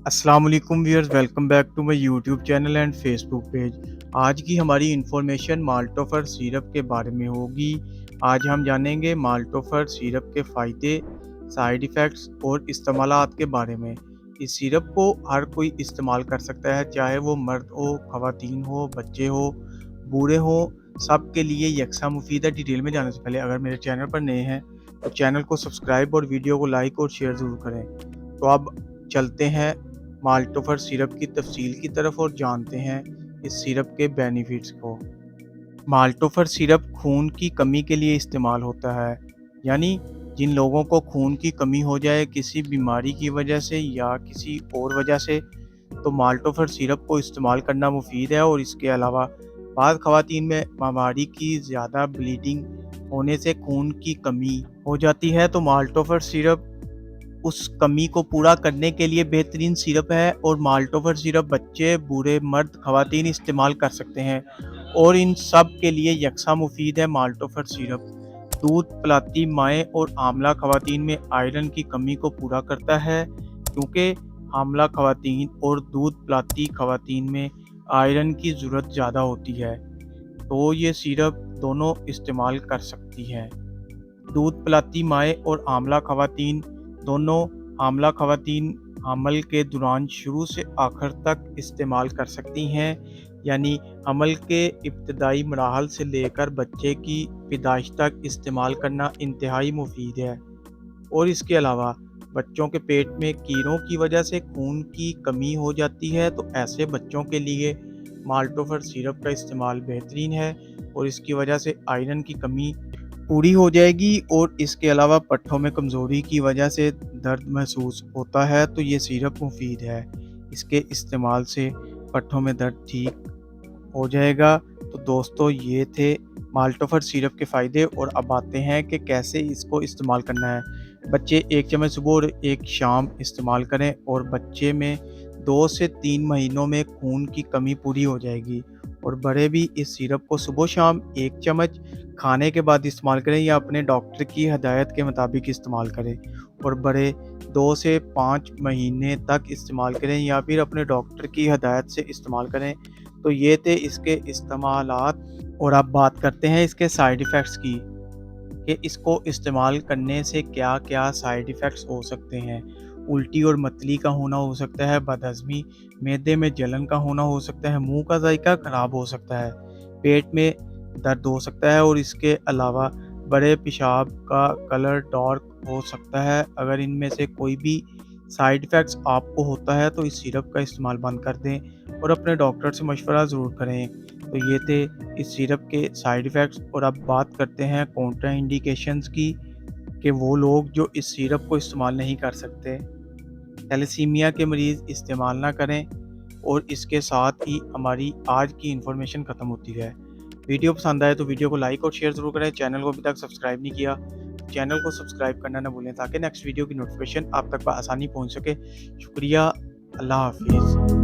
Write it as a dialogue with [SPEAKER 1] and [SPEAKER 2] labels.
[SPEAKER 1] अस्सलाम वालेकुम viewers, welcome back to my YouTube channel and Facebook page. आज की हमारी इंफॉर्मेशन माल्टोफर सिरप के बारे में होगी। आज हम जानेंगे माल्टोफर सिरप के फ़ायदे, साइड इफ़ेक्ट्स और इस्तेमालात के बारे में। इस सिरप को हर कोई इस्तेमाल कर सकता है, चाहे वो मर्द हो, ख़वातीन हो, बच्चे हो, बूढ़े हो, सब के लिए यकसा मुफीद है। डिटेल में जाने से पहले अगर मेरे चैनल पर नए हैं तो चैनल को सब्सक्राइब और वीडियो को लाइक और शेयर ज़रूर करें। तो अब चलते हैं माल्टोफर सिरप की तफसील की तरफ और जानते हैं इस सिरप के बेनिफिट्स को। माल्टोफर सिरप खून की कमी के लिए इस्तेमाल होता है, यानी जिन लोगों को खून की कमी हो जाए किसी बीमारी की वजह से या किसी और वजह से, तो माल्टोफर सिरप को इस्तेमाल करना मुफीद है। और इसके अलावा बाद ख़वातीन में बीमारी की ज़्यादा ब्लीडिंग होने से खून की कमी हो जाती है, तो माल्टोफर सिरप उस कमी को पूरा करने के लिए बेहतरीन सिरप है। और माल्टोफर सिरप बच्चे, बूढ़े, मर्द, ख़वातीन इस्तेमाल कर सकते हैं और इन सब के लिए यकसा मुफीद है माल्टोफर सिरप। दूध पिलाती माएँ और आमला ख़वातीन में आयरन की कमी को पूरा करता है, क्योंकि आमला ख़वातीन और दूध पिलाती ख़वातीन में आयरन की ज़रूरत ज़्यादा होती है, तो ये सिरप दोनों इस्तेमाल कर सकती हैं। दूध पिलाती माएँ और आमला ख़वातीन दोनों, आमला ख़वातीन हमल के दौरान शुरू से आखिर तक इस्तेमाल कर सकती हैं, यानी हमल के इब्तदाई मराहल से लेकर बच्चे की पैदाइश तक इस्तेमाल करना इंतहाई मुफीद है। और इसके अलावा बच्चों के पेट में कीड़ों की वजह से खून की कमी हो जाती है, तो ऐसे बच्चों के लिए माल्टोफर सिरप का इस्तेमाल बेहतरीन है और इसकी वजह से आयरन की कमी पूरी हो जाएगी। और इसके अलावा पट्ठों में कमज़ोरी की वजह से दर्द महसूस होता है, तो ये सिरप मुफीद है। इसके इस्तेमाल से पट्ठों में दर्द ठीक हो जाएगा। तो दोस्तों, ये थे माल्टोफर सिरप के फ़ायदे और अब आते हैं कि कैसे इसको इस्तेमाल करना है। बच्चे 1 चम्मच सुबह और 1 शाम इस्तेमाल करें और बच्चे में 2 से 3 महीनों में खून की कमी पूरी हो जाएगी। और बड़े भी इस सिरप को सुबह शाम 1 चम्मच खाने के बाद इस्तेमाल करें या अपने डॉक्टर की हदायत के मुताबिक इस्तेमाल करें। और बड़े 2 से 5 महीने तक इस्तेमाल करें या फिर अपने डॉक्टर की हदायत से इस्तेमाल करें। तो ये थे इसके इस्तेमालात। और अब बात करते हैं इसके साइड इफ़ेक्ट्स की, कि इसको इस्तेमाल करने से क्या-क्या साइड इफ़ेक्ट्स हो सकते हैं। उल्टी और मतली का होना हो सकता है, बदहज़मी, मैदे में जलन का होना हो सकता है, मुँह का जायका ख़राब हो सकता है, पेट में दर्द हो सकता है और इसके अलावा बड़े पेशाब का कलर डार्क हो सकता है। अगर इनमें से कोई भी साइड इफ़ेक्ट्स आपको होता है तो इस सिरप का इस्तेमाल बंद कर दें और अपने डॉक्टर से मशवरा ज़रूर करें। तो ये थे इस सिरप के साइड इफ़ेक्ट्स। और अब बात करते हैं कॉन्ट्रा इंडिकेशंस की, कि वो लोग जो इस सिरप को इस्तेमाल नहीं कर सकते। थैलेसीमिया के मरीज़ इस्तेमाल ना करें। और इसके साथ ही हमारी आज की इन्फॉर्मेशन ख़त्म होती है। वीडियो पसंद आए तो वीडियो को लाइक और शेयर ज़रूर करें। चैनल को अभी तक सब्सक्राइब नहीं किया, चैनल को सब्सक्राइब करना ना भूलें ताकि नेक्स्ट वीडियो की नोटिफिकेशन आप तक आसानी पहुंच सके। शुक्रिया। अल्लाह हाफिज़।